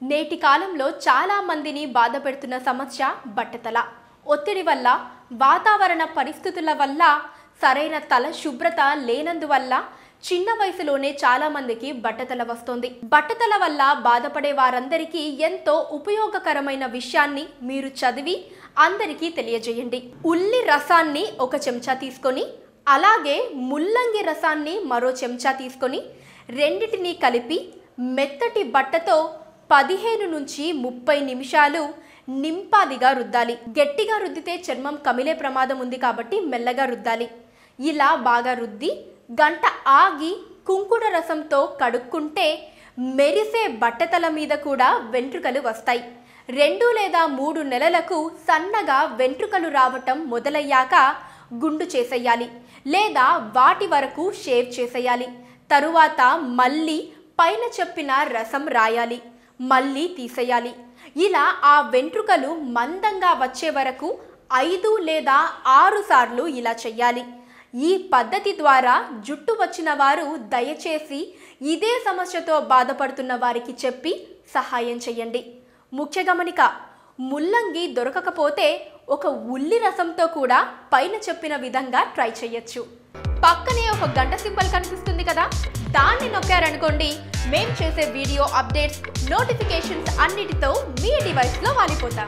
నేటి కాలంలో చాలా మందిని బాధపెడుతున్న సమస్య బట్టతల. ఒత్తిడి వల్ల, వాతావరణ పరిస్థితుల వల్ల, సరైన తల శుభ్రత లేనందువల్ల చిన్న వయసులోనే చాలా మందికి బట్టతల వస్తుంది. బట్టతల వల్ల బాధపడే వారందరికీ ఎంతో ఉపయోగకరమైన విషయాన్ని మీరు చదివి అందరికీ తెలియజేయండి. ఉల్లి రసాన్ని ఒక చెంచా తీసుకొని, అలాగే ముల్లంగి రసాన్ని మరో చెంచా తీసుకొని రెండిటిని కలిపి మెత్తటి బట్టతో 15 నుంచి 30 నిమిషాలు నింపాదిగా రుద్దాలి. గట్టిగా రుద్దితే చర్మం కమిలే ప్రమాదం ఉంది కాబట్టి మెల్లగా రుద్దాలి. ఇలా బాగా రుద్ది గంట ఆగి కుంకుడ రసంతో కడుక్కుంటే మెరిసే బట్టతల మీద కూడా వెంట్రుకలు వస్తాయి. 2 లేదా 3 నెలలకు సన్నగా వెంట్రుకలు రావటం మొదలయ్యాక గుండు చేసేయాలి లేదా వాటి వరకు షేవ్ చేసేయాలి. తరువాత మళ్ళీ పైన చెప్పిన రసం రాయాలి, మళ్ళీ తీసేయాలి. ఇలా ఆ వెంట్రుకలు మందంగా వచ్చే వరకు 5 లేదా 6 సార్లు ఇలా చెయ్యాలి. ఈ పద్ధతి ద్వారా జుట్టు వచ్చిన వారు దయచేసి ఇదే సమస్యతో బాధపడుతున్న వారికి చెప్పి సహాయం చేయండి. ముఖ్య గమనిక, ముల్లంగి దొరకకపోతే ఒక ఉల్లి రసంతో కూడా పైన చెప్పిన విధంగా ట్రై చేయొచ్చు. పక్కనే ఒక గంట సింబల్ కనిపిస్తుంది కదా, దాన్ని నొక్కారనుకోండి, మేం చేసే వీడియో అప్డేట్స్, నోటిఫికేషన్స్ అన్నిటితో మీ డివైస్లో వాలిపోతాం.